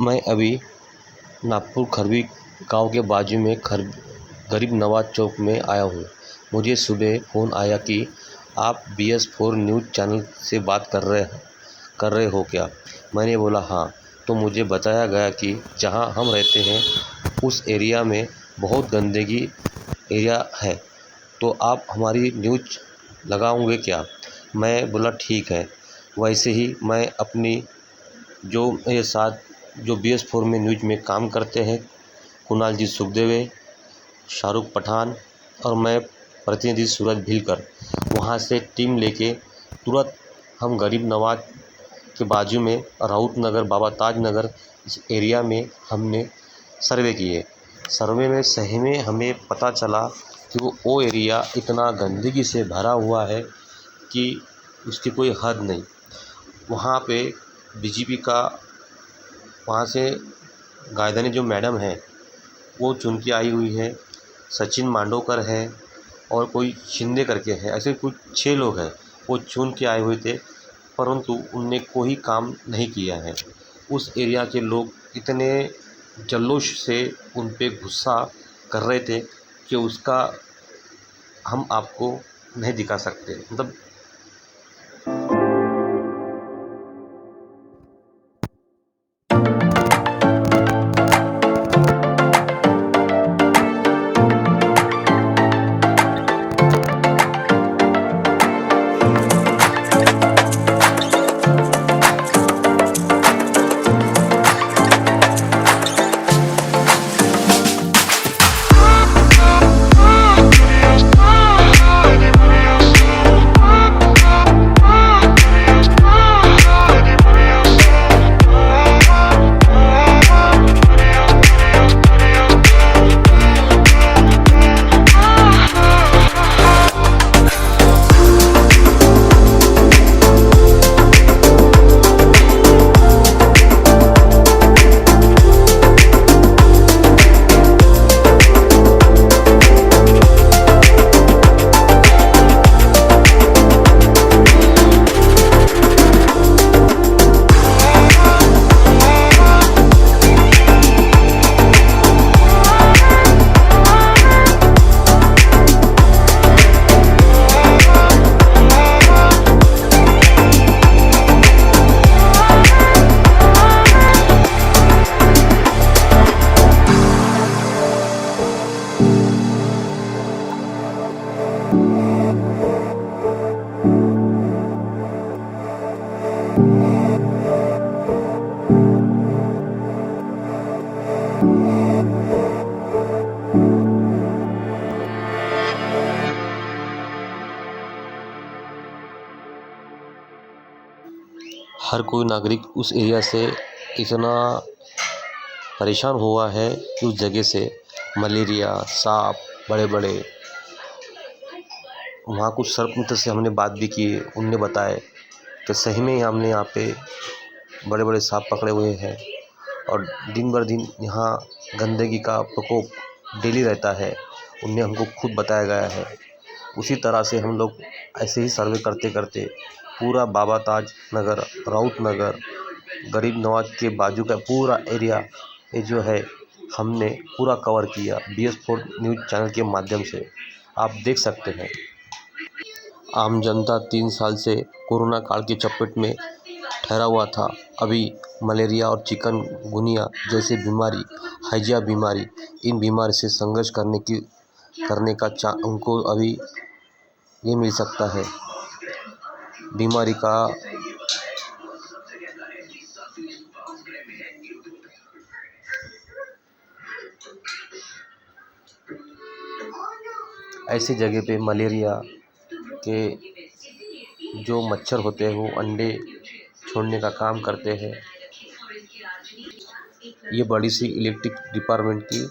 मैं अभी नागपुर खरवी गांव के बाजू में गरीब नवाज चौक में आया हूँ। मुझे सुबह फ़ोन आया कि आप BS4 न्यूज़ चैनल से बात कर रहे हो क्या? मैंने बोला हाँ। तो मुझे बताया गया कि जहाँ हम रहते हैं उस एरिया में बहुत गंदगी एरिया है, तो आप हमारी न्यूज़ लगाओगे क्या? मैं बोला ठीक है। वैसे ही मैं अपनी जो मेरे साथ जो BS4 में न्यूज़ में काम करते हैं, कुणाल जी सुखदेवे, शाहरुख पठान और मैं प्रतिनिधि सूरज भीलकर, वहाँ से टीम लेके तुरंत हम गरीब नवाज के बाजू में राउत नगर, बाबा ताज नगर, इस एरिया में हमने सर्वे किए। सर्वे में सही में हमें पता चला कि वो एरिया इतना गंदगी से भरा हुआ है कि उसकी कोई हद नहीं। वहाँ पे BJP का वहाँ से गायदानी जो मैडम है वो चुन के आई हुई है, सचिन मांडोकर है और कोई शिंदे करके है, ऐसे कुछ 6 लोग हैं वो चुन के आए हुए थे, परंतु उनने कोई काम नहीं किया है। उस एरिया के लोग इतने जल्लोश से उन पे गुस्सा कर रहे थे कि उसका हम आपको नहीं दिखा सकते। मतलब हर कोई नागरिक उस एरिया से इतना परेशान हुआ है कि उस जगह से मलेरिया, सांप बड़े बड़े, वहाँ कुछ सर्पमित्र से हमने बात भी की। उनने बताया कि सही में हमने यहाँ पे बड़े बड़े सांप पकड़े हुए हैं और दिन भर दिन यहाँ गंदगी का प्रकोप डेली रहता है। उनने हमको खुद बताया गया है। उसी तरह से हम लोग ऐसे ही सर्वे करते करते पूरा बाबा ताज नगर, राउत नगर, गरीब नवाज के बाजू का पूरा एरिया ये जो है हमने पूरा कवर किया BS4 न्यूज़ चैनल के माध्यम से। आप देख सकते हैं आम जनता 3 साल से कोरोना काल की चपेट में ठहरा हुआ था। अभी मलेरिया और चिकनगुनिया जैसे बीमारी, हैजा बीमारी, इन बीमारी से संघर्ष करने का उनको अभी ये मिल सकता है। बीमारी का ऐसी जगह पे मलेरिया के जो मच्छर होते हैं वो अंडे छोड़ने का काम करते हैं। ये बड़ी सी इलेक्ट्रिक डिपार्टमेंट की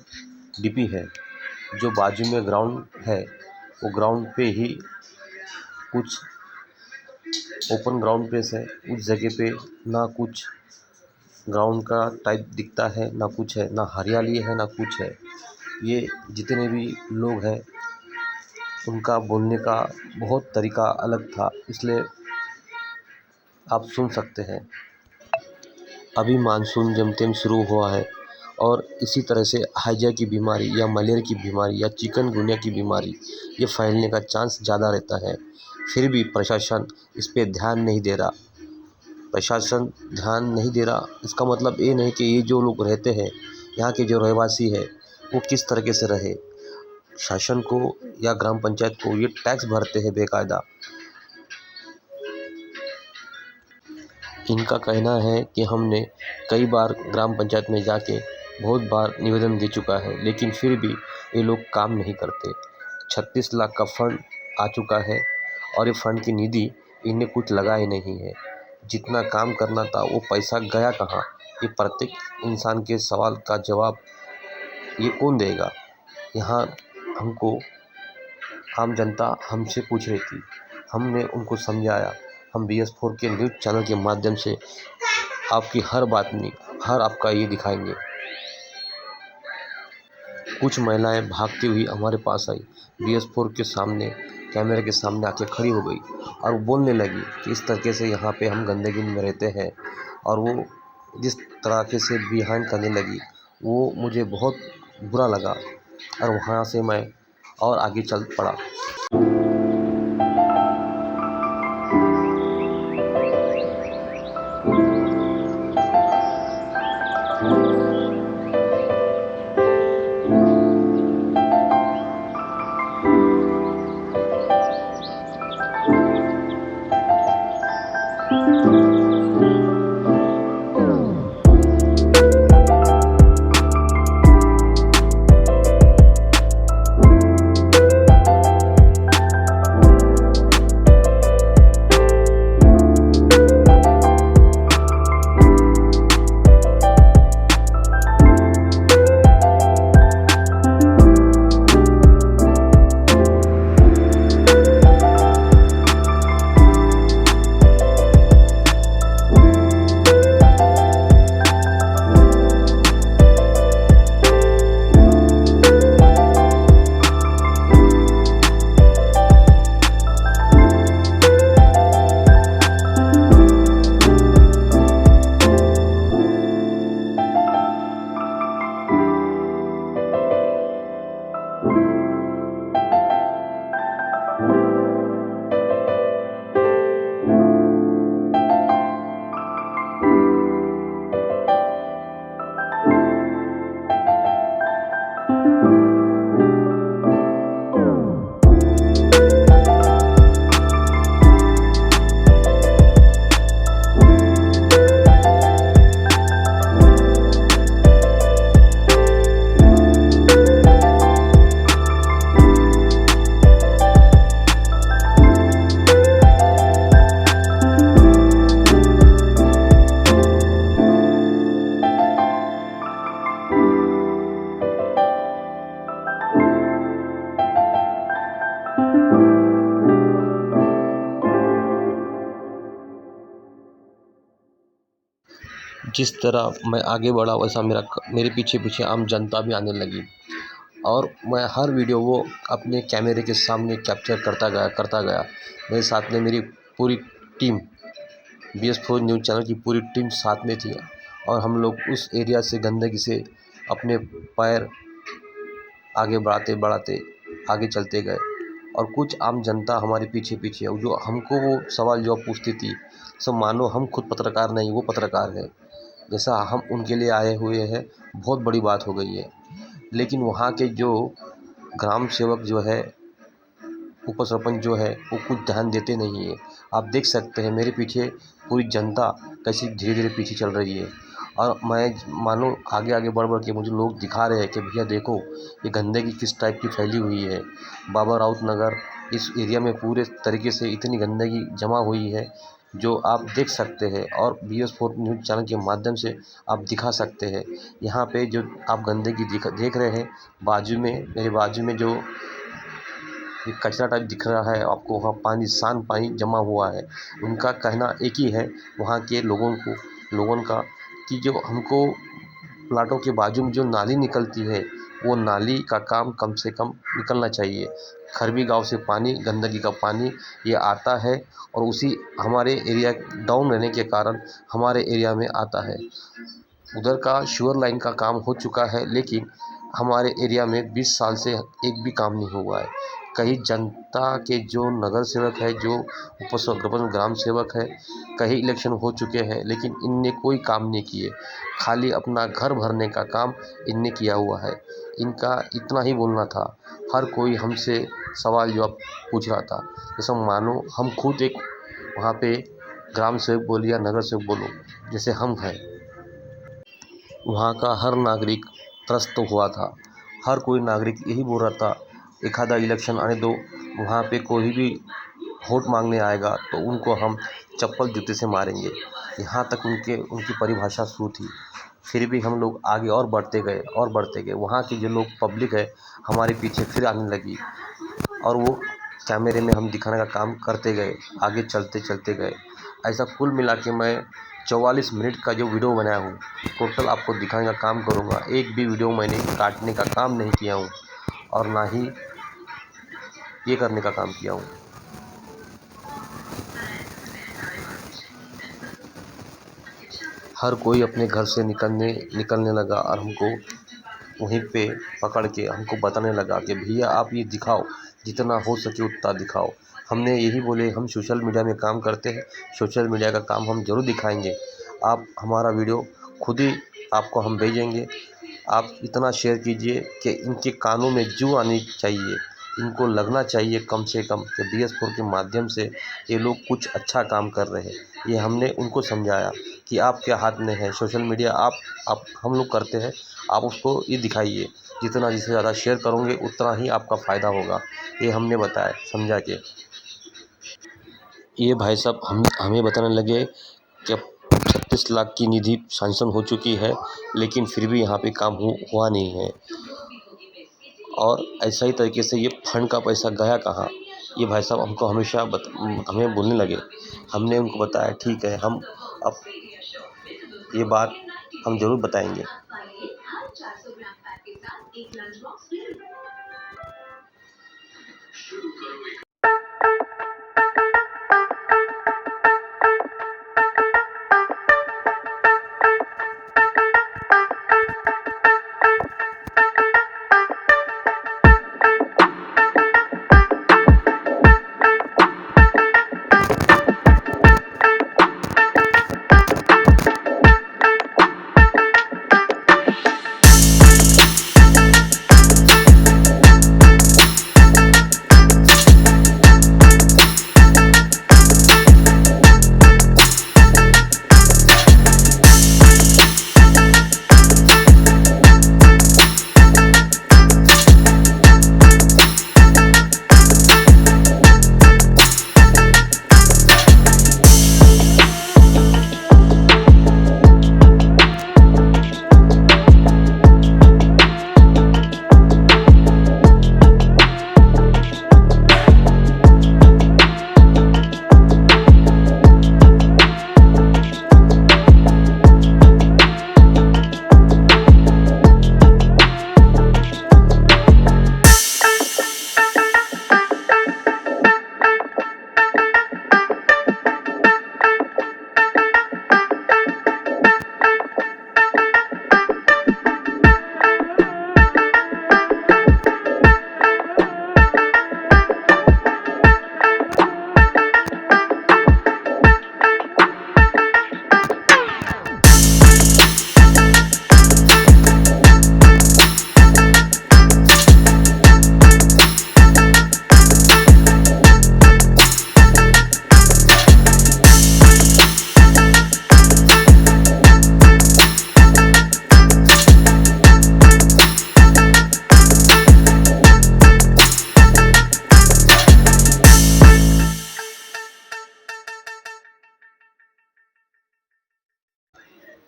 DP है जो बाजू में ग्राउंड है। वो ग्राउंड पे ही कुछ ओपन ग्राउंड प्लेस है। उस जगह पे ना कुछ ग्राउंड का टाइप दिखता है, ना कुछ है, ना हरियाली है, ना कुछ है। ये जितने भी लोग हैं उनका बोलने का बहुत तरीका अलग था, इसलिए आप सुन सकते हैं। अभी मानसून जमतेम शुरू हुआ है और इसी तरह से हाइजा की बीमारी या मलेरिया की बीमारी या चिकनगुनिया की बीमारी ये फैलने का चांस ज़्यादा रहता है। फिर भी प्रशासन इस पे ध्यान नहीं दे रहा। प्रशासन ध्यान नहीं दे रहा, इसका मतलब ये नहीं कि ये जो लोग रहते हैं, यहाँ के जो रहवासी है, वो किस तरीके से रहे। शासन को या ग्राम पंचायत को ये टैक्स भरते हैं बेकायदा। इनका कहना है कि हमने कई बार ग्राम पंचायत में जाके बहुत बार निवेदन दे चुका है, लेकिन फिर भी ये लोग काम नहीं करते। 36 लाख का फंड आ चुका है और ये फंड की निधि इन्हें कुछ लगा ही नहीं है। जितना काम करना था वो पैसा गया कहाँ, ये प्रत्येक इंसान के सवाल का जवाब ये कौन देगा। यहाँ हमको आम जनता हमसे पूछ रही थी, हमने उनको समझाया। हम BS4 के न्यूज़ चैनल के माध्यम से आपकी हर बात में हर आपका ये दिखाएंगे। कुछ महिलाएं भागती हुई हमारे पास आई, BS4 के सामने कैमरे के सामने आके खड़ी हो गई और वो बोलने लगी कि इस तरीके से यहाँ पे हम गंदगी में रहते हैं। और वो जिस तरीके से बिहाइंड करने लगी वो मुझे बहुत बुरा लगा और वहाँ से मैं और आगे चल पड़ा। जिस तरह मैं आगे बढ़ा वैसा मेरे पीछे पीछे आम जनता भी आने लगी और मैं हर वीडियो वो अपने कैमरे के सामने कैप्चर करता गया। मेरे साथ में मेरी पूरी टीम BS4 न्यूज़ चैनल की पूरी टीम साथ में थी और हम लोग उस एरिया से गंदगी से अपने पैर आगे बढ़ाते बढ़ाते आगे चलते गए। और कुछ आम जनता हमारे पीछे पीछे जो हमको वो सवाल जवाब पूछती थी, सब मानो हम खुद पत्रकार नहीं वो पत्रकार है जैसा हम उनके लिए आए हुए हैं। बहुत बड़ी बात हो गई है। लेकिन वहाँ के जो ग्राम सेवक जो है, उप सरपंच जो है, वो कुछ ध्यान देते नहीं है। आप देख सकते हैं मेरे पीछे पूरी जनता कैसी धीरे धीरे पीछे चल रही है और मैं मानो आगे आगे बढ़ बढ़ के मुझे लोग दिखा रहे हैं कि भैया देखो ये गंदगी किस टाइप की फैली हुई है। बाबा राउत नगर इस एरिया में पूरे तरीके से इतनी गंदगी जमा हुई है जो आप देख सकते हैं और BS4 न्यूज़ चैनल के माध्यम से आप दिखा सकते हैं। यहाँ पे जो आप गंदगी देख रहे हैं, मेरे बाजू में जो ये कचरा टाइप दिख रहा है आपको, वहाँ सांड पानी जमा हुआ है। उनका कहना एक ही है वहाँ के लोगों का कि जो हमको प्लाटों के बाजू में जो नाली निकलती है वो नाली का काम कम से कम निकलना चाहिए। खरवी गांव से पानी, गंदगी का पानी ये आता है और उसी हमारे एरिया डाउन रहने के कारण हमारे एरिया में आता है। उधर का श्योर लाइन का काम हो चुका है, लेकिन हमारे एरिया में 20 साल से एक भी काम नहीं हुआ है। कहीं जनता के जो नगर सेवक है, जो उपसरपंच ग्राम सेवक है, कहीं इलेक्शन हो चुके हैं, लेकिन इनने कोई काम नहीं किए। खाली अपना घर भरने का काम इनने किया हुआ है। इनका इतना ही बोलना था। हर कोई हमसे सवाल जवाब पूछ रहा था। जैसे मानो हम खुद एक वहाँ पे ग्राम सेवक बोलो या नगर सेवक बोलो, जैसे हम हैं। वहाँ का हर नागरिक त्रस्त हुआ था। हर कोई नागरिक यही बोल रहा था, एक आधा इलेक्शन आने दो, वहाँ पे कोई भी वोट मांगने आएगा तो उनको हम चप्पल जूते से मारेंगे। यहाँ तक उनकी परिभाषा शुरू थी। फिर भी हम लोग आगे और बढ़ते गए और बढ़ते गए। वहाँ की जो लोग पब्लिक है हमारे पीछे फिर आने लगी और वो कैमरे में हम दिखाने का काम करते गए, आगे चलते चलते गए। ऐसा कुल मिला के मैं 44 मिनट का जो वीडियो बनाया हूँ, टोटल आपको दिखाने का काम करूँगा। एक भी वीडियो मैंने काटने का काम नहीं किया हूँ और ना ही ये करने का काम किया हूँ। हर कोई अपने घर से निकलने लगा और हमको वहीं पे पकड़ के हमको बताने लगा कि भैया आप ये दिखाओ, जितना हो सके उतना दिखाओ। हमने यही बोले, हम सोशल मीडिया में काम करते हैं, सोशल मीडिया का काम हम ज़रूर दिखाएंगे। आप हमारा वीडियो खुद ही आपको हम भेजेंगे। आप इतना शेयर कीजिए कि इनके कानों में जू आनी चाहिए, इनको लगना चाहिए कम से कम कि BS4 के माध्यम से ये लोग कुछ अच्छा काम कर रहे हैं। ये हमने उनको समझाया कि आपके हाथ में है सोशल मीडिया, आप हम लोग करते हैं, आप उसको ये दिखाइए। जितना जिससे ज़्यादा शेयर करोगे उतना ही आपका फ़ायदा होगा, ये हमने बताया समझा के। ये भाई साहब हमें बताने लगे कि 36 लाख की निधि सैंक्शन हो चुकी है, लेकिन फिर भी यहाँ पे काम हुआ नहीं है। और ऐसा ही तरीके से ये फंड का पैसा गया कहाँ, ये भाई साहब हमको हमेशा हमें बोलने लगे। हमने उनको बताया ठीक है, हम अब ये बात हम ज़रूर बताएंगे।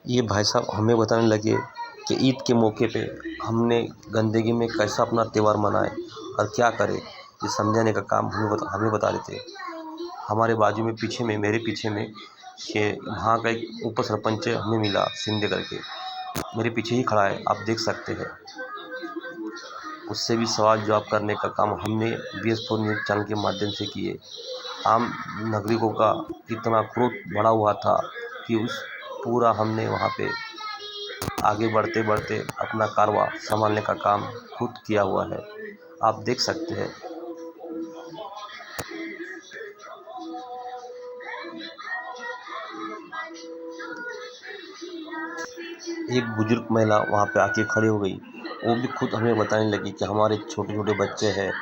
ये भाई साहब हमें बताने लगे कि ईद के मौके पे हमने गंदगी में कैसा अपना त्यौहार मनाए और क्या करें, ये समझाने का काम हमें बता रहे थे। हमारे बाजू में मेरे पीछे में ये वहाँ का एक उप सरपंच हमें मिला, शिंदे करके। मेरे पीछे ही खड़ा है, आप देख सकते हैं। उससे भी सवाल जवाब करने का काम हमने BS4 न्यूज़ चैनल के माध्यम से किए। आम नागरिकों का इतना क्रोध बढ़ा हुआ था कि उस पूरा हमने वहाँ पे आगे बढ़ते बढ़ते अपना कारवां संभालने का काम खुद किया हुआ है, आप देख सकते हैं। एक बुजुर्ग महिला वहाँ पे आके खड़ी हो गई। वो भी खुद हमें बताने लगी कि हमारे छोटे छोटे बच्चे हैं,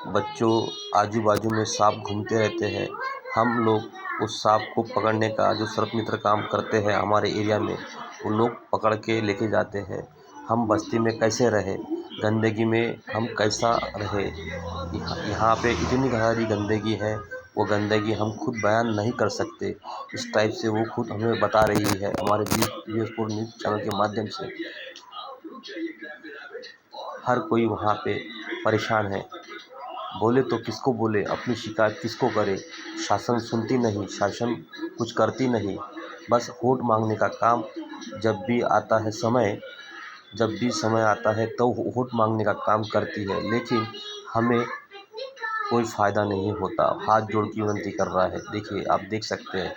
बच्चों आजू बाजू में सांप घूमते रहते हैं। हम लोग उस सांप को पकड़ने का जो सर्प मित्र काम करते हैं हमारे एरिया में, वो लोग पकड़ के लेके जाते हैं। हम बस्ती में कैसे रहे, गंदगी में हम कैसा रहे, यहाँ पे इतनी गहरी गंदगी है, वो गंदगी हम खुद बयान नहीं कर सकते। इस टाइप से वो खुद हमें बता रही है हमारे BS4 न्यूज़ चैनल के माध्यम से। हर कोई वहाँ पे परेशान है, बोले तो किसको बोले, अपनी शिकायत किसको करे। शासन सुनती नहीं, शासन कुछ करती नहीं, बस वोट मांगने का काम। जब भी समय आता है तो वोट मांगने का काम करती है, लेकिन हमें कोई फ़ायदा नहीं होता। हाथ जोड़ के विनती कर रहा है, देखिए आप देख सकते हैं।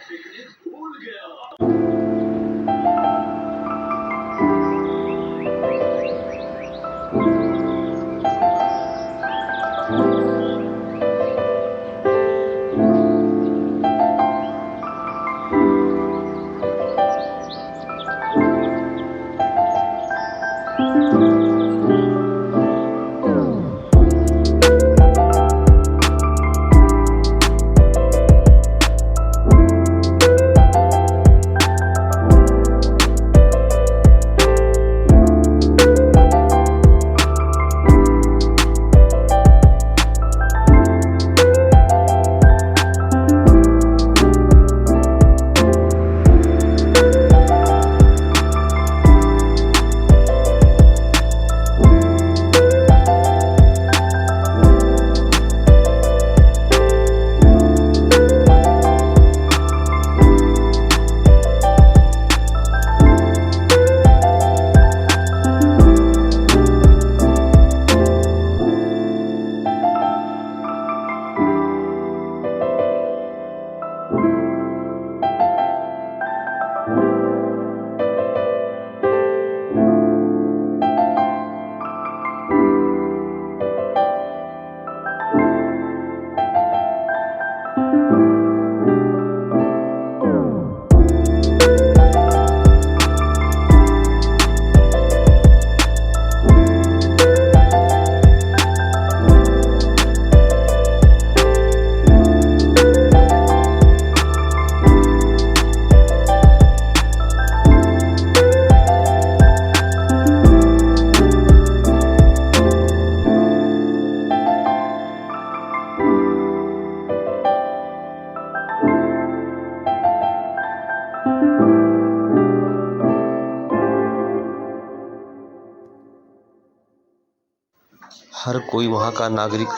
हर कोई वहाँ का नागरिक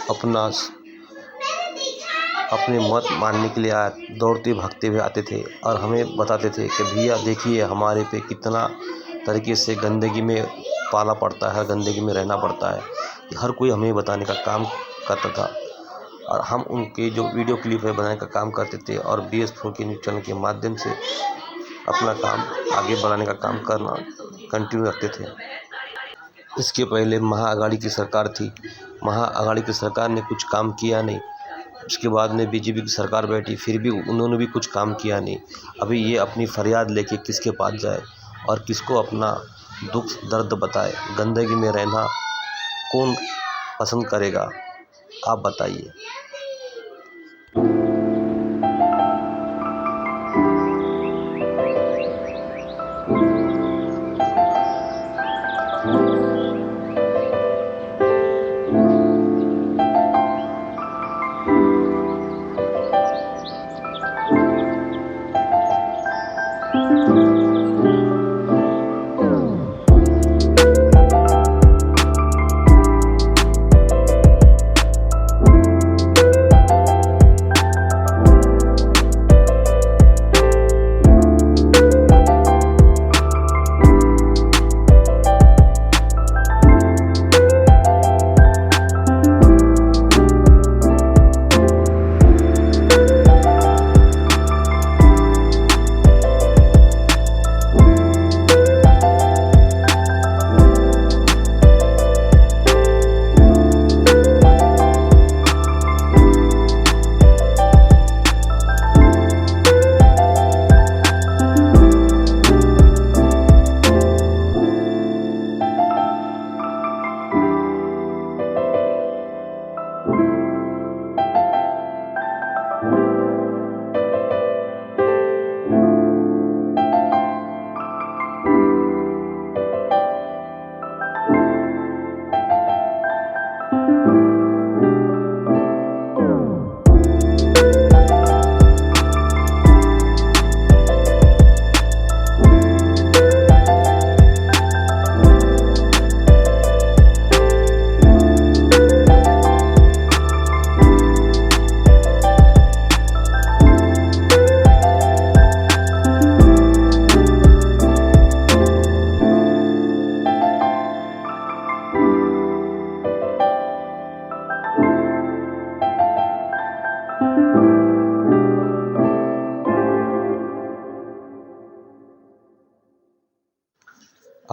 अपने मत मानने के लिए दौड़ते भागते हुए आते थे और हमें बताते थे कि भैया देखिए हमारे पे कितना तरीके से गंदगी में पाला पड़ता है, गंदगी में रहना पड़ता है। हर कोई हमें बताने का काम करता था और हम उनके जो वीडियो क्लिप है बनाने का काम करते थे और BS4 के न्यूज़ चैनल के माध्यम से अपना काम आगे बढ़ाने का काम करना कंटिन्यू रखते थे। इसके पहले महाअघाड़ी की सरकार थी, महाअघाड़ी की सरकार ने कुछ काम किया नहीं। उसके बाद में BJP की सरकार बैठी, फिर भी उन्होंने भी कुछ काम किया नहीं। अभी ये अपनी फरियाद लेके किसके पास जाए और किसको अपना दुख दर्द बताए। गंदगी में रहना कौन पसंद करेगा, आप बताइए।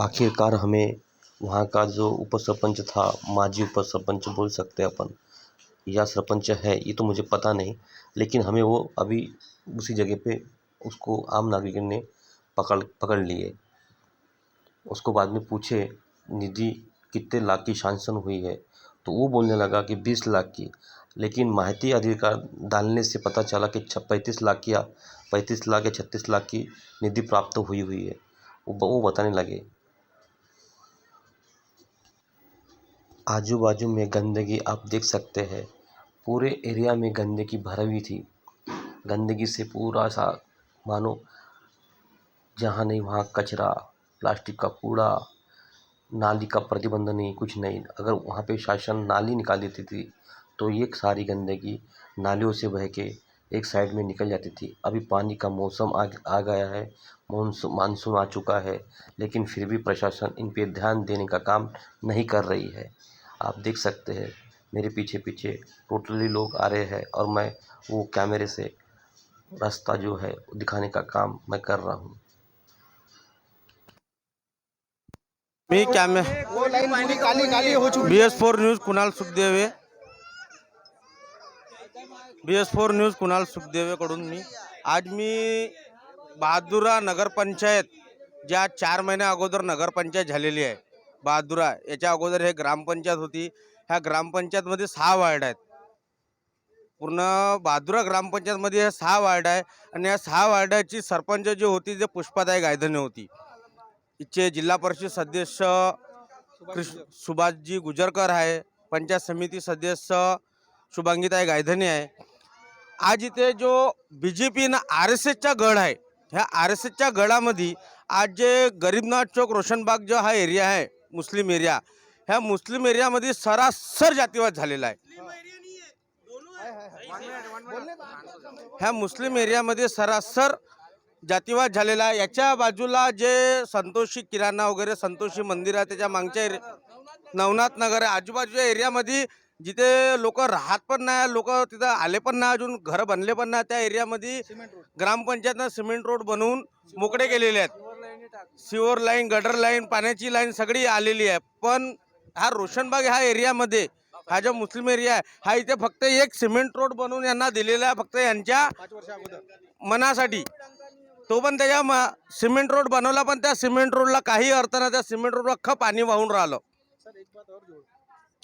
आखिरकार हमें वहाँ का जो उपसरपंच था, माजी उपसरपंच बोल सकते हैं अपन, या सरपंच है ये तो मुझे पता नहीं, लेकिन हमें वो अभी उसी जगह पे उसको आम नागरिक ने पकड़ पकड़ लिए। उसको बाद में पूछे निधि कितने लाख की सैंक्शन हुई है, तो वो बोलने लगा कि 20 लाख की, लेकिन माहिती अधिकार डालने से पता चला कि 35 लाख या 35 लाख या 36 लाख की निधि प्राप्त हुई है। वो बताने लगे। आजू बाजू में गंदगी आप देख सकते हैं, पूरे एरिया में गंदगी भरी हुई थी। गंदगी से पूरा सा मानो जहाँ नहीं वहाँ कचरा, प्लास्टिक का कूड़ा, नाली का प्रतिबंध नहीं, कुछ नहीं। अगर वहाँ पे शासन नाली निकाल देती थी तो ये सारी गंदगी नालियों से बह के एक साइड में निकल जाती थी। अभी पानी का मौसम आ गया है, मानसून आ चुका है, लेकिन फिर भी प्रशासन इन पे ध्यान देने का काम नहीं कर रही है। आप देख सकते हैं मेरे पीछे पीछे टोटली लोग आ रहे हैं और मैं वो कैमरे से रास्ता जो है दिखाने का काम मैं कर रहा हूँ। मी कॅमे BS4 न्यूज कुणाल सुखदेवे कडून आज मी बहादुरा नगरपंचायत ज्या 4 महिन्या अगोदर नगरपंचायत झालेली आहे, बहादुरा याच्या अगोदर हे ग्रामपंचायत होती। ह्या ग्रामपंचायतमध्ये 6 वार्ड आहेत। पूर्ण बहादुरा ग्रामपंचायतमध्ये 6 वार्ड आहे आणि या 6 वार्डाची सरपंच जी होती ते पुष्पाताई गायधने होती। इथचे जिल्हा परिषद सदस्य सुभाषजी गुजरकर आहे, पंचायत समिती सदस्य शुभांगीताई गायधने आहे। आज इथे जो BJP ना RSSचा गड आहे, ह्या RSSच्या गडामध्ये आज जे गरीबनाथ चौक रोशनबाग जो हा एरिया आहे मुस्लिम एरिया, ह्या मुस्लिम एरियामध्ये सरासर जातीवाद झालेला आहे। ह्या मुस्लिम एरियामध्ये सरासर जातीवाद झालेला आहे। याच्या बाजूला जे संतोषी किराणा वगैरे संतोषी मंदिर आहे, त्याच्या मागच्या नवनाथ नगर आहे, आजूबाजूच्या एरियामध्ये जिथे लोक राहत पण नाही, लोक तिथं आले पण नाही, अजून घर बनले पण नाही, त्या एरियामध्ये ग्रामपंचायतनं सिमेंट रोड बनवून मोकळे केलेले आहेत। सिवर लाईन, गटर लाईन, पाण्याची लाईन सगळी आलेली आहे। पण हा रोशनबाग ह्या एरियामध्ये हा जो मुस्लिम एरिया आहे, हा इथे फक्त एक सिमेंट रोड बनवून यांना दिलेला आहे, फक्त यांच्या मनासाठी। तो पण त्याच्या सिमेंट रोड बनवला, पण त्या सिमेंट रोडला काही अर्थ नाही, त्या सिमेंट रोडवर अख्खं पाणी वाहून राहिलं।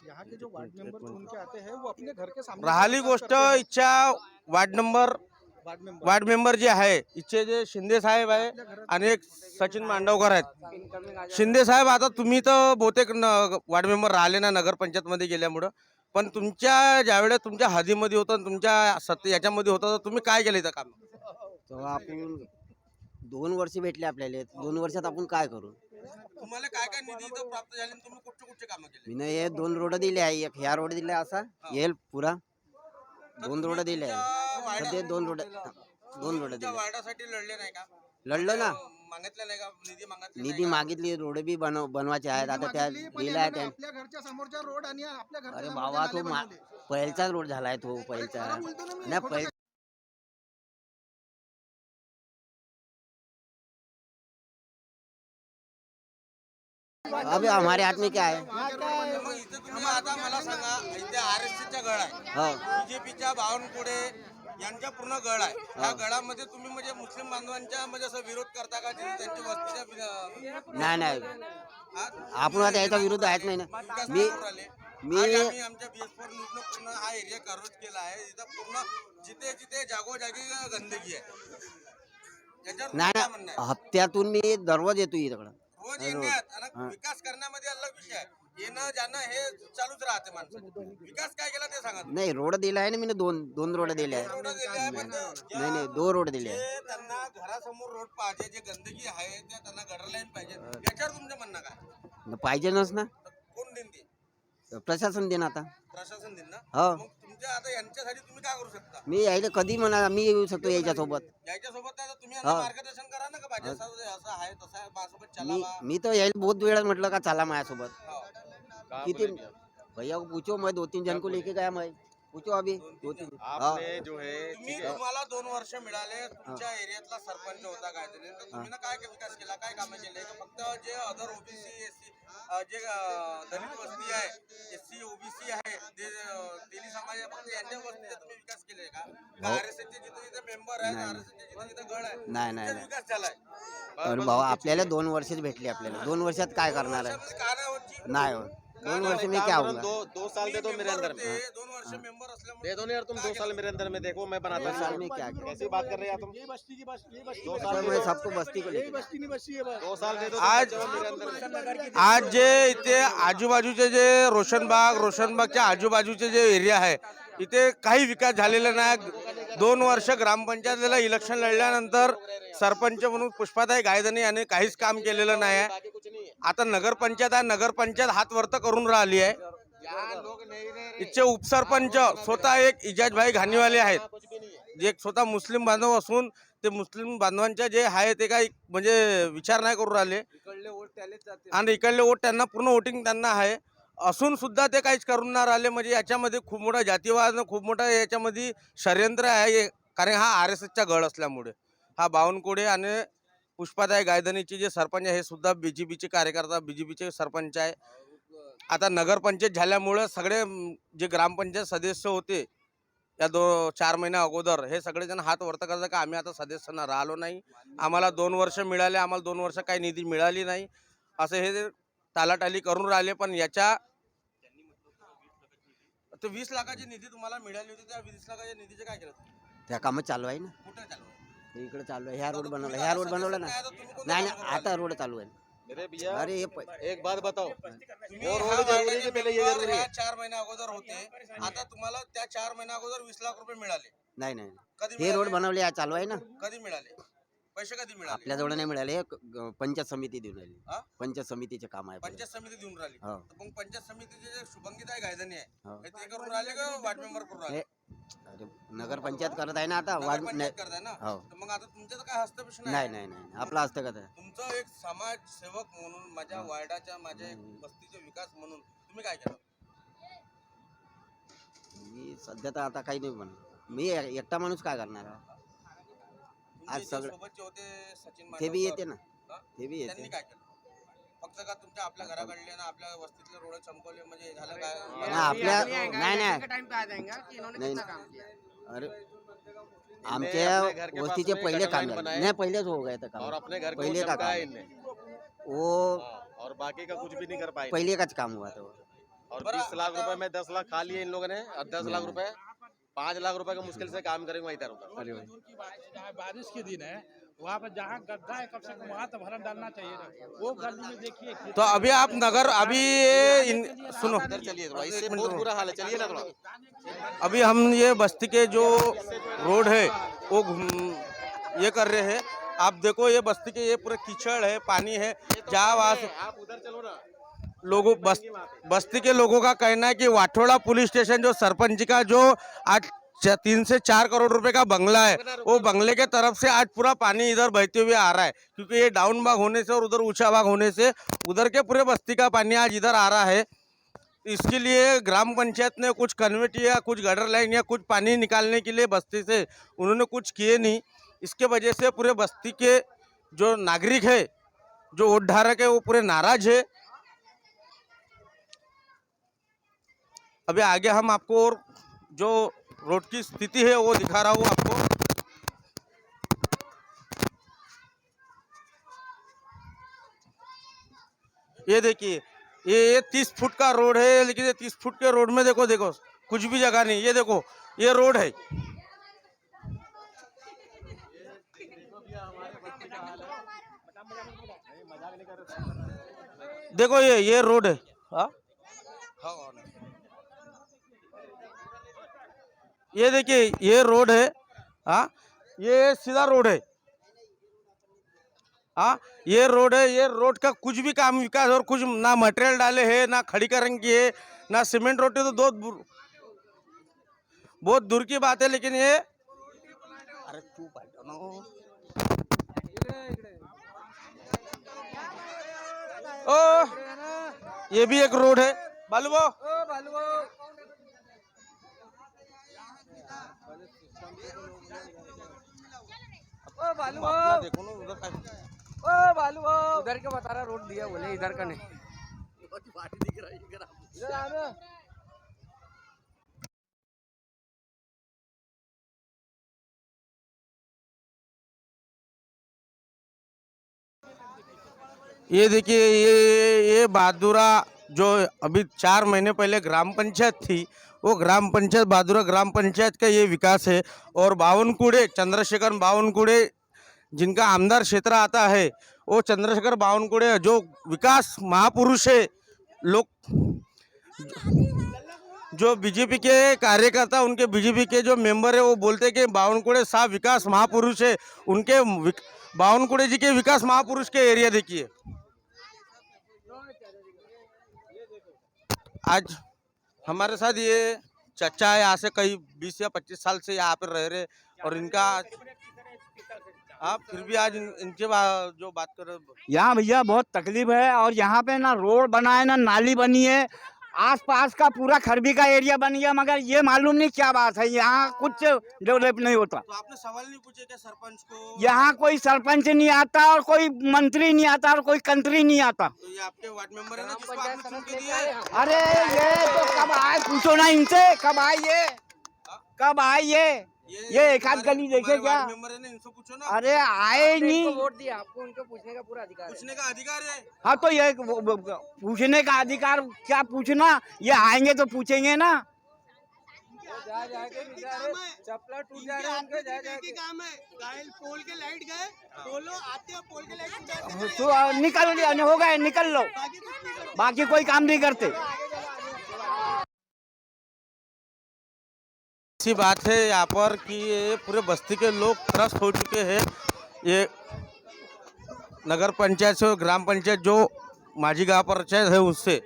यहाँ के जो वार्ड मेंबर चुन के आते हैं वो अपने घर के सामने राहिली गोष्ट इच्छा वार्ड मेंबर जे आहे इच्छे जे शिंदे साहेब आहे आणि एक सचिन मांडवकर आहेत। शिंदे साहेब आता तुम्ही तर बहुतेक वार्ड मेंबर राहिले ना नगरपंचायत मध्ये गेल्यामुळं, पण तुमच्या ज्यावेळेस तुमच्या हदीमध्ये होतं, तुमच्या याच्यामध्ये होतं, तर तुम्ही काय केलं इथं काम? तेव्हा आपण 2 वर्ष भेटले आपल्याला, 2 वर्षात आपण काय करू? तुम्हाला काय काय निधी इथं प्राप्त झाले आणि तुम्ही कुठचे कामं केले? मी हे 2 रोड दिले आहे, एक ह्या रोड दिला असा येईल पुरा 2 रोड दिले आहे। सध्या 2 रोड दिले। वार्डासाठी लढले नाही का? लढलो ना, मागितलं नाही का निधी? निधी मागितली, रोड बी बनवायचे आहेत, आता त्या दिला आहे त्या। आपल्या घरच्या समोरचा रोड आणि आपल्या घरच्या अरे समोरच्या बाबा नाले तो बनवले. पहिलचा रोड झालाय, तो पहिलचा खरं बोलतो ना मी, नाही खोटं पहिल अभी हमारे हाथ में क्या है? मग इथं तुम्ही आता मला सांगा, इथे RSSचा गड आहे, हो BJPच्या बावनकुळे यांचा पूर्ण गड आहे। या गडामध्ये तुम्ही म्हणजे मुस्लिम बांधवांच्या म्हणजे असं विरोध करता का? त्यांची वस्तीच्या नाही आपण आता याचा विरोध आहेच नाही ना। मी आम्ही आमच्या BS4 न्यूजनं पूर्ण हा एरिया कव्हरेज केला आहे। इथं पूर्ण जिथे जागोजागी गंदगी आहे। याच्यावर नाही काय म्हणणं आहे? हप्त्यातून मी दररोज येतो इकडं। रोज येण्यात आणि विकास करण्यामध्ये अलग विषय आहे, येणं जाणं हे चालूच राहते माणसाचं। विकास काय केला ते सांगा। नाही रोड दिला आहे ना मी, 2 रोड दिले आहे। रोड दिले आहे, पण नाही 2 रोड दिले आहे। जे त्यांना घरासमोर रोड पाहिजे, जे गंदगी आहे त्या त्यांना गटर लाईन पाहिजे, याच्यावर तुमचं म्हणणं काय? पाहिजेच ना, कोण देईन ते? प्रशासन देणं आता। प्रशासन देईन ना? हो मग तुमच्या आता यांच्यासाठी तुम्ही काय करू शकता? मी यायला कधी म्हणा, मी येऊ शकतो याच्यासोबत। याच्यासोबत आता तुम्ही यांना मार्गदर्शन करा ना, का पाहिजे असं आहे तसं आहे, माझ्यासोबत चला। मी तो यायला बहुत वेळा म्हटलं का चला माझ्यासोबत। हो. किती भैया को पूछो, मैं 2-3 जन को लेके गया मैं। पूछो अभी दो तीन आपने जो है तुम्हाला 2 वर्ष मिळाले तुमच्या एरियातला सरपंच होता काय तरी तर तुम्ही ना काय विकास केला काय कामे केले का फक्त जे अदर ओबीसी एससी जे दलित वस्ती आहे एससी ओबीसी आहे जे तेली समाज आहे फक्त यांच्या वस्तीचा तुम्ही विकास केले का आरएसएसचे जिथे जिथे मेंबर आहे आरएसएसचे जिथे जिथे गड आहे नाही नाही नाही. विकास झालाय अरे भाऊ आपल्याला 2 वर्षच भेटली आपल्याला 2 वर्षात काय करणार आहे नाही हो 2 वर्ष में क्या होगा दो साल दे दो मेरे अंदर में 2 वर्ष मेंबर असल्यामुळे दे दो ना यार तुम 2 साल मेरे अंदर में देखो मैं बनाता 2 साल में क्या किया कैसी बात कर रहे हैं तुम ये बस्ती की बस ये बस्ती 2 तो साल मैं सबको बस्ती को ये लेके बस्ती नहीं बस्ती है बस 2 साल दे दो आज मेरे अंदर में आज जे इथे आजूबाजूचे जे रोशनबागच्या आजूबाजूचे जे एरिया आहे इथे काही विकास झालेला नाही 2 वर्ष ग्रामपंचायतीला इलेक्शन लढल्यानंतर सरपंच म्हणून पुष्पाताई गायधनी यांनी काहीच काम केलेलं नाही आहे आता नगरपंचायत आहे नगरपंचायत हात वरत करून राहिली आहे इथचे उपसरपंच स्वतः एक इजाजभाई घाणीवाले आहेत जे स्वतः मुस्लिम बांधव असून ते मुस्लिम बांधवांच्या जे आहे ते काही म्हणजे विचार नाही करू राहिले आणि इकडले वोट त्यांना पूर्ण वोटिंग त्यांना आहे असून सुद्धा ते काहीच करून नाही राहिले म्हणजे याच्यामध्ये खूप मोठा जातीवाद खूप मोठा याच्यामध्ये षडयंत्र आहे कारण हा RSSचा गड असल्यामुळे हा बावनकुळे आणि पुष्पाताई गायधनीचे जे सरपंच आहे हे सुद्धा BJPचे कार्यकर्ता BJPचे सरपंच आहे आता नगरपंचायत झाल्यामुळे सगळे जे ग्रामपंचायत सदस्य होते या 4 महिन्या अगोदर हे सगळेजण हात वरत करतात का आम्ही आता सदस्यांना राहिलो नाही आम्हाला 2 वर्ष मिळाले आम्हाला 2 वर्ष काही निधी मिळाली नाही असं हे टालाटाली करून राहिले पण याच्या 20 लाखाची निधी तुम्हाला मिळाली होती त्या 20 लाखाच्या निधीचे काय केलं त्या कामं चालू आहे ना कुठे चालू आहे? इकडे चालू आहे ह्या रोड बनवला ना नाही नाही आता रोड चालू आहे मेरे भैया अरे ये एक बात बताओ तुम्ही वो रोड हा जरूरी है कि पहले ये member जरूरी है? ह्या 4 महिन्या अगोदर होते आता तुम्हाला त्या 4 महिन्या अगोदर 20 लाख रुपये मिळाले नाही नाही कधी हे रोड मिळाले? बनवले आहे, चालू आहे ना कधी मिळाले पैसे कधी मिळाले आपल्याजवळ नाही मिळाले पंचायत समिती देऊन राहिली हा? पंचायत समितीचे काम आहे पंचायत समिती देऊन राहिली हो. तर मग पंचायत समितीचे जे शुभंगीताई गायधनी आहे हो. हे ते करून राहिले का वार्ड मेंबर करून राहिले अरे नगरपंचायत करत आहे ना आता वाढ नगरपंचायत करताय ना हो. तर मग आता तुमच्याचं काय हस्तक्षेप नाही नाही नाही आपला हस्तगत आहे तुमचं एक समाजसेवक म्हणून माझ्या वार्डाच्या माझ्या एक बस्तीचा विकास म्हणून तुम्ही काय केलं मी सध्या तर आता काही नाही म्हणत मी एकटा माणूस काय करणार आहे? आज तुमचे जे सगळं- सोबतचे होते सचिन ते बी मांडवकर, येते ना हा? ते बी त्यांनी येते काय केलं फक्त का तुमच्या आपल्या घराकडले ना आपल्या वस्तीतले रोड चमकवले म्हणजे झालं काय नाही, आपल्या नाही नाही नाही अरे आमच्या वस्तीचे पहिले काम झाले नाही पहिलेच हो गए तर और काम अपने घर को पहले का चमकाया काम। इनने वो और बाकी का कुछ भी नहीं कर पाए पहिले काच काम हुआ था और 20 लाख रुपए में 10 लाख खा लिए इन लोगों ने और 10 लाख रुपए 5 लाख रुपए का मुश्किल से काम करेंगे वहीं उधर अरे भाई जहाँ बारिश के दिन है वहाँ पर जहाँ गड्ढा है कम से कम वहाँ तो भरन डालना चाहिए ना वो गली में देखिए तो अभी आप नगर अभी सुनो इधर चलिए थोड़ा इससे बहुत बुरा हाल है चलिए ना थोड़ा अभी हम ये बस्ती के जो रोड है वो ये कर रहे हैं आप देखो ये बस्ती के ये पूरे कीचड़ है पानी है जहाँ वहाँ से आप उधर चलो ना लोगों बस्ती के लोगों का कहना है कि वाठोड़ा पुलिस स्टेशन जो सरपंच का जो आज 3 से 4 करोड़ रुपए का बंगला है वो बंगले के तरफ से आज पूरा पानी इधर बहते हुए आ रहा है क्योंकि ये डाउन भाग होने से और उधर ऊंचा भाग होने से उधर के पूरे बस्ती का पानी आज इधर आ रहा है इसके लिए ग्राम पंचायत ने कुछ कन्वर्ट या कुछ गटर लाइन या कुछ पानी निकालने के लिए बस्ती से उन्होंने कुछ किए नहीं इसके वजह से पूरे बस्ती के जो नागरिक है जो वोट धारक है वो पूरे नाराज है अभी आगे हम आपको और जो रोड की स्थिति है वो दिखा रहा हूँ आपको ये देखिए ये 30 फुट का रोड है लेकिन ये 30 फुट के रोड में देखो देखो कुछ भी जगह नहीं ये देखो ये रोड है देखो ये रोड है हाँ ये देखिए ये रोड है हाँ ये सीधा रोड है हाँ ये रोड है ये रोड का कुछ भी काम विकास और कुछ ना मटेरियल डाले हैं ना खड़ीकरण की है ना सीमेंट रोड तो बहुत दूर की बात है लेकिन ये अरे तू ओ ये भी एक रोड है बालू अपना देखो ना उधर का। उधर के बता रहा रोड दिया बोले इधर का नहीं। ये देखिए ये बहादुरा जो अभी 4 महीने पहले ग्राम पंचायत थी, वो ग्राम पंचायत बहादुरा ग्राम पंचायत का ये विकास है। और बावनकुड़े चंद्रशेखर बावनकुड़े जिनका आमदार क्षेत्र आता है, वो चंद्रशेखर बावनकुड़े जो विकास महापुरुष है। लोग जो बीजेपी के कार्यकर्ता, उनके बीजेपी के जो मेंबर है, वो बोलते हैं कि बावनकुड़े साहब विकास महापुरुष है। उनके बावनकुड़े जी के विकास महापुरुष के एरिया देखिए। आज हमारे साथ ये चचा है, यहाँ से कई 20 या 25 साल से यहाँ पर रह रहे, और इनका आप फिर भी आज इनके जो बात कर रहे। यहाँ भैया बहुत तकलीफ है, और यहाँ पे ना रोड बना है ना नाली बनी है, आसपास का पूरा खरबी का एरिया बन गया, मगर ये मालूम नहीं क्या बात है, यहाँ कुछ डेवलप नहीं होता। तो आपने सवाल नहीं पूछे क्या सरपंच को? यहाँ कोई सरपंच नहीं आता, और कोई मंत्री नहीं आता, और कोई कंत्री नहीं आता। तो ये आपके वार्ड मेंबर है ना, जिसको आपने चुन के दिया है। अरे ये तो कब आए, पूछो ना इनसे, कब आए ये ये एक आध गली देखे क्या? वार्ड मेंबर है ना, इनसे पूछो ना। अरे आए नहीं, वोट दिया आपको, उनको पूछने का पूरा अधिकार है। पूछने का अधिकार है। हाँ तो ये पूछने का अधिकार क्या पूछना, ये आएंगे तो पूछेंगे ना। चपला टूट जा रहा है, काम है गाइल पोल के लाइट गए, बोलो आते हो पोल के लाइट तो निकल हो गए, निकल लो, बाकी कोई काम नहीं करते। ऐसी बात है यहाँ पर कि ये पूरे बस्ती के लोग त्रस्त हो चुके हैं। ये नगर पंचायत से और ग्राम पंचायत जो माझी गाँव पंचायत है उससे,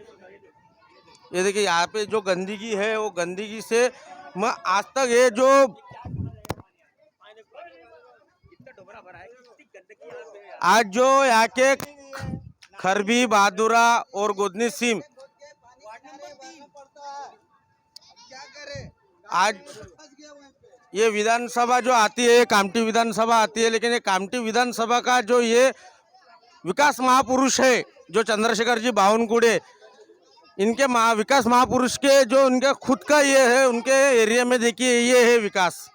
ये देखिए यहाँ पे जो गंदगी है, वो गंदगी से मैं आज तक ये जो आज जो यहाँ के खरबी बहादुरा और गोदनी सीम आज ये विधानसभा जो आती है, कामठी विधानसभा आती है, लेकिन ये कामठी विधानसभा का जो ये विकास महापुरुष है जो चंद्रशेखर जी बावनकुड़े, इनके विकास महापुरुष के जो उनका खुद का ये है, उनके एरिया में देखिए ये है विकास।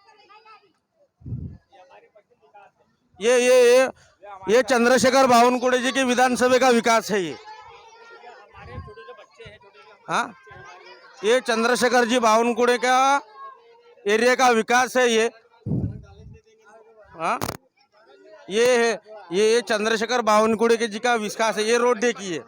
ये चंद्रशेखर बावनकुड़े जी के विधानसभा का विकास है ये। हाँ, ये चंद्रशेखर जी बावनकुड़े का एरिया का विकास है ये। हाँ, ये है ये चंद्रशेखर बावनकुड़े के जी का विकास है। ये रोड देखिए।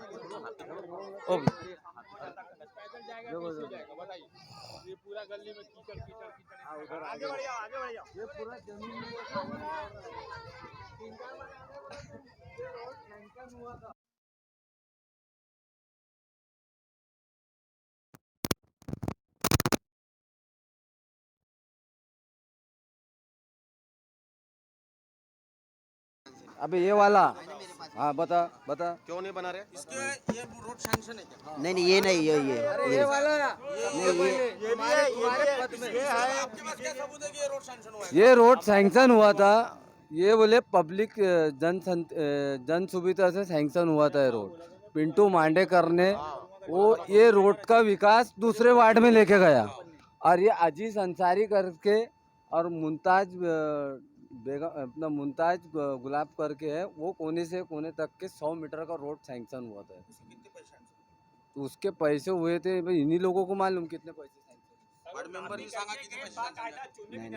अबे ये वाला, हाँ बता क्यों नहीं बना रहे? इसके ये रोड सैंक्शन है क्या? नहीं ये नहीं, ये वाला आपके पास क्या सबूत है कि ये रोड सैंक्शन हुआ है? ये रोड सैंक्शन हुआ था, ये बोले पब्लिक जन सुविधा से सैंक्शन हुआ था ये रोड। पिंटू मांडेकर ने वो ये रोड का विकास दूसरे वार्ड में लेके गया, और ये अजीज अंसारी करके और मुमताज बेगम अपना मुमताज गुलाब करके है, वो कोने से कोने तक के 100 मीटर का रोड सैंक्शन हुआ था। तो उसके पैसे हुए थे भाई, इन्हीं लोगों को मालूम कितने पैसे सैंक्शन। वार्ड मेंबर ही सांगा किती पैसे नहीं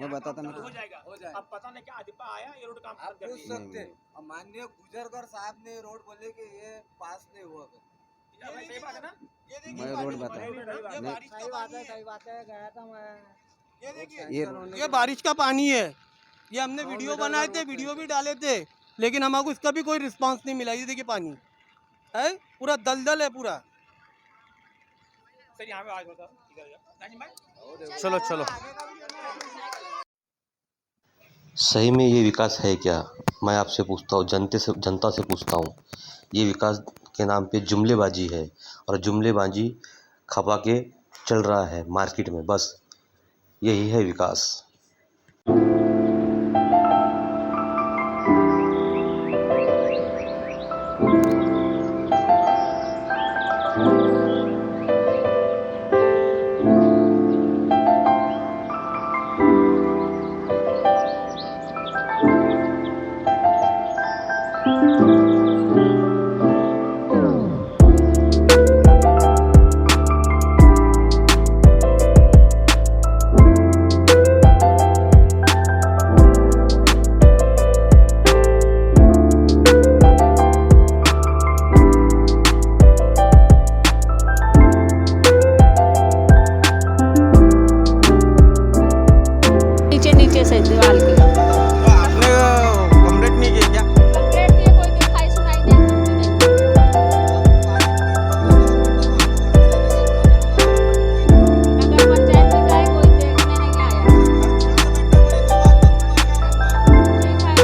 मैं बताता ना, अब पता नहीं क्या अधिपा आया ये रोड काम कर दिया। माननीय गुजरकर साहब ने रोड बोले कि ये पास नहीं हुआ। सही बात है ना? मैं रोड बता, सही बात है, गया था मैं। ये बारिश का पानी है, ये हमने वीडियो बनाए थे, वीडियो भी डाले थे, लेकिन हमको इसका भी कोई रिस्पांस नहीं मिला। ये देखिए पानी है, पूरा दलदल है पूरा। सर यहाँ पे आज होता चलो चलो। सही में ये विकास है क्या? मैं आपसे पूछता हूँ, जनता से पूछता हूँ। ये विकास के नाम पे जुमलेबाजी है, और जुमलेबाजी खपा के चल रहा है मार्केट में, बस यही है विकास। वही केस है दीवार के। तो आपने कंप्लेंट नहीं की क्या? कंप्लेंट किए, कोई दिखाई सुनाई नहीं, कुछ भी नहीं। नगर पंचायत में गए, कोई देखने नहीं आया। ठीक है, आप बैठिए।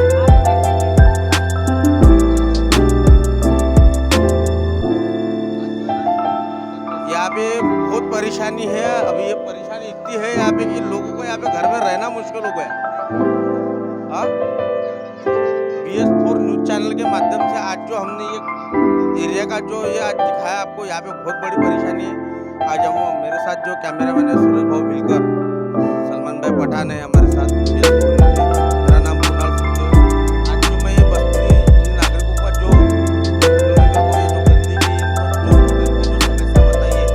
यहाँ पे बहुत परेशानी है। अभी ये परेशानी इतनी है यहाँ पे कि लोगों को यहाँ पे घर में रहना मुश्किल हो गया। हाँ, BS4 न्यूज चैनल के माध्यम से आज जो हमने ये एरिया का जो ये आज दिखाया आपको, यहाँ पे बहुत बड़ी परेशानी है। आज हम मेरे साथ जो कैमरामैन है सूरज भाऊ मिलकर, सलमान भाई पठान है हमारे साथ, BS4 न्यूज है। मेरा नाम कुणाल सुखदेव। आज जो मैं ये बस्ती इन नागरिकों का जो उन्होंने मेरे को ये जो गंदगी इनको जो समस्या बताई है,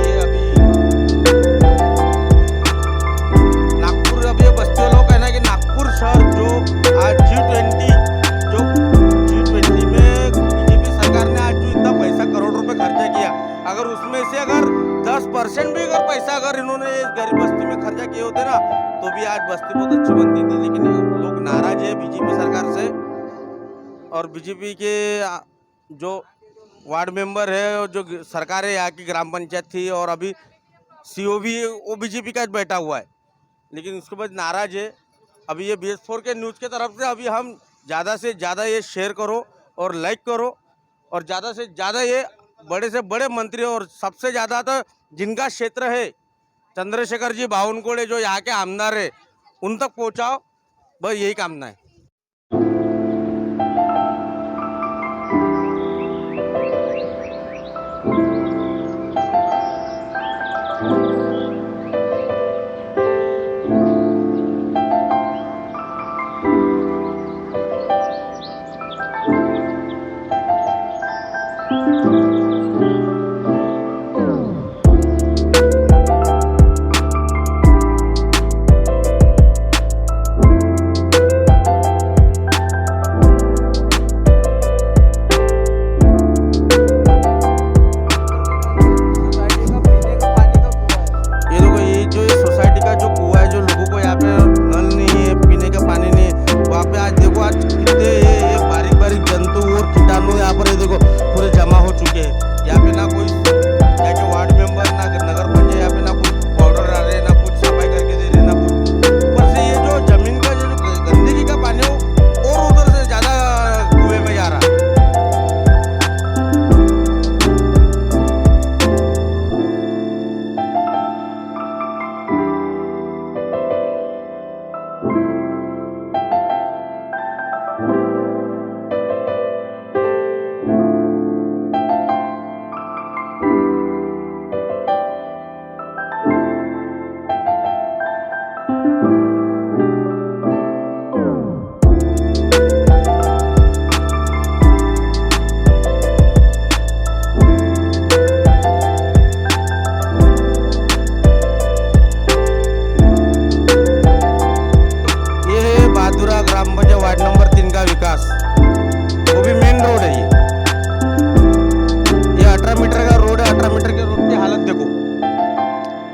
ये अभी नागपुर, अब ये बस्ती वालों का कहना है कि नागपुर शहर जो आज G20 में बीजेपी सरकार ने आज जो इतना पैसा करोड़ रुपए खर्चा किया, अगर उसमें से अगर 10% भी अगर पैसा अगर इन्होंने इस गरीब बस्ती में खर्चा किए होते ना, तो भी आज बस्ती बहुत अच्छी बनती थी। लेकिन ये लोग नाराज है बीजेपी सरकार से, और बीजेपी के जो वार्ड मेंबर है, और जो सरकार है यहाँ की ग्राम पंचायत थी, और अभी CO भी वो बीजेपी का बैठा हुआ है, लेकिन उसके बाद नाराज है। अभी ये BS4 के न्यूज़ के तरफ से अभी हम ज़्यादा से ज़्यादा ये शेयर करो और लाइक करो, और ज़्यादा से ज़्यादा ये बड़े से बड़े मंत्री, और सबसे ज़्यादा तो जिनका क्षेत्र है चंद्रशेखर जी बावनकुळे जो यहाँ के आमदार है, उन तक पहुँचाओ, बस यही कामना है।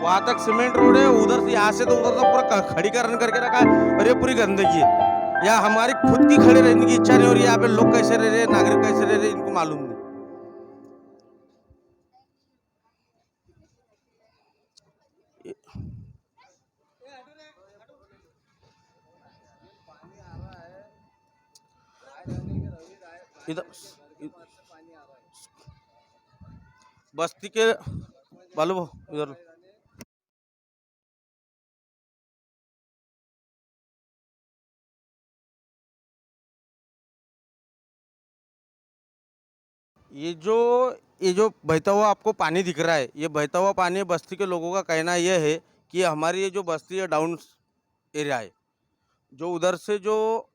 वहाँ तक सीमेंट रोड है, उधर से यहाँ से तो उधर तक पूरा खड़ीकरण करके रखा है, और ये पूरी गंदगी है। या हमारी खुद की खड़े रहने की इच्छा नहीं हो रही है। यहाँ पे लोग कैसे रह रहे हैं, नागरिक कैसे रह रहे हैं, इनको मालूम नहीं। इधर बस्ती के बालू इधर ये जो बहता हुआ आपको पानी दिख रहा है, ये बहता हुआ पानी बस्ती के लोगों का कहना यह है कि हमारी ये जो बस्ती है डाउन एरिया है, जो उधर से जो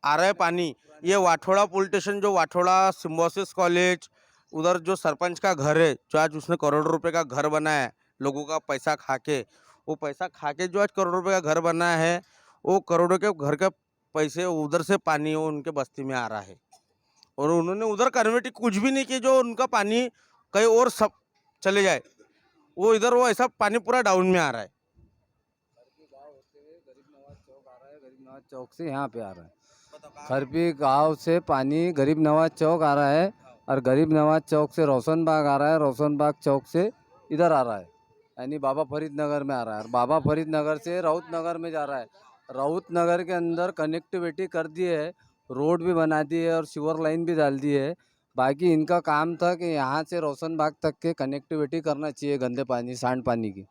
आ रहा है पानी, ये वाठोड़ा पुल स्टेशन, जो वाठोड़ा सिम्बोसिस कॉलेज, उधर जो सरपंच का घर है, जो आज उसने करोड़ रुपए का घर बनाया है लोगों का पैसा खा के, वो पैसा खा के जो आज करोड़ रुपए का घर बनाया है, वो करोड़ों के घर का पैसे उधर से पानी वो उनके बस्ती में आ रहा है, और उन्होंने उधर कन्वर्ट कुछ भी नहीं की जो उनका पानी कहीं और सब चले जाए, वो इधर वो ऐसा पानी पूरा डाउन में आ रहा है। गरीब नवाज चौक से यहाँ पे आ रहा है। खरपी गांव से पानी गरीब नवाज चौक आ रहा है और गरीब नवाज चौक से रोशन बाग आ रहा है, रोशन बाग चौक से इधर आ रहा है, यानी बाबा फरीद नगर में आ रहा है और बाबा फरीद नगर से राउत नगर में जा रहा है। राउत नगर के अंदर कनेक्टिविटी कर दी है, रोड भी बना दी है और सीवर लाइन भी डाल दी है। बाकी इनका काम था कि यहाँ से रोशन बाग तक के कनेक्टिविटी करना चाहिए गंदे पानी सांड पानी की,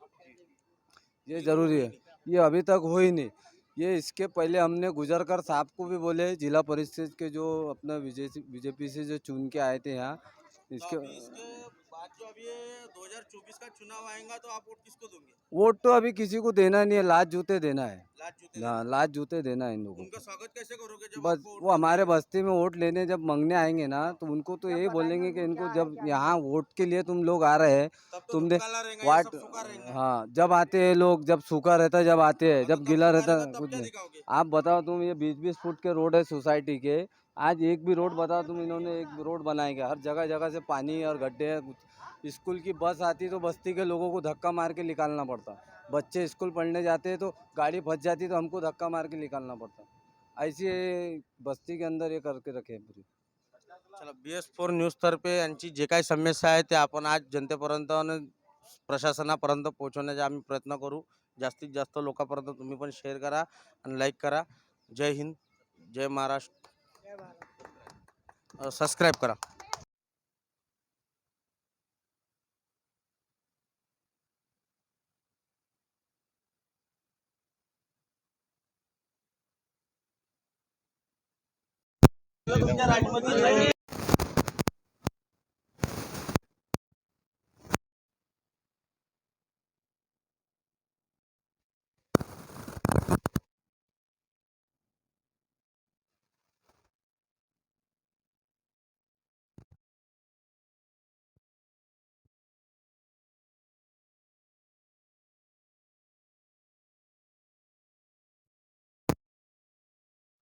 ये ज़रूरी है। ये अभी तक हो ही नहीं। ये इसके पहले हमने गुजर कर साहब को भी बोले, जिला परिषद के जो अपना बीजेपी से जो चुन के आए थे यहाँ, इसके बाद जो अभी 2024 का चुनाव आएगा तो आप वोट किसको दोगे? वोट तो अभी किसी को देना नहीं है, लात जूते देना है। लात जूते हाँ, लात जूते देना है इन लोगों उनका को। स्वागत कैसे करोगे जब बस आपको वोट वो हमारे बस्ती में वोट लेने जब मांगने आएंगे ना, तो उनको तो यही बोलेंगे कि इनको जब यहाँ वोट के लिए तुम लोग आ रहे हैं, तब तो तुमने काला रहेगा, ये वाट सब सूखा रहेंगे। हाँ, जब आते हैं लोग, जब सूखा रहता है जब आते हैं, जब गीला रहता है तब कुछ क्या नहीं। दिखाओगे? आप बताओ, तुम ये 20-20 फुट के रोड है सोसाइटी के, आज एक भी रोड बताओ तुम, इन्होंने एक भी रोड बनाएंगे? हर जगह जगह से पानी और गड्ढे हैं। स्कूल की बस आती तो बस्ती के लोगों को धक्का मार के निकालना पड़ता। बच्चे स्कूल पढ़ने जाते हैं तो गाड़ी फंस जाती तो हमको धक्का मार के निकालना पड़ता। ऐसी ये बस्ती के अंदर ये करके रखे हैं पूरी। चला, BS4 न्यूज तर्फे यांची जे काही समस्या आहे ते आपण आज जनतेपर्यंत आणि प्रशासनापर्यंत पोहोचवण्याचा आम्ही प्रयत्न करू। जास्तीत जास्त लोकांपर्यंत तुम्ही पण शेअर करा आणि लाईक करा। जय हिंद, जय महाराष्ट्र, सबस्क्राईब करा। तुमच्या राजमध्ये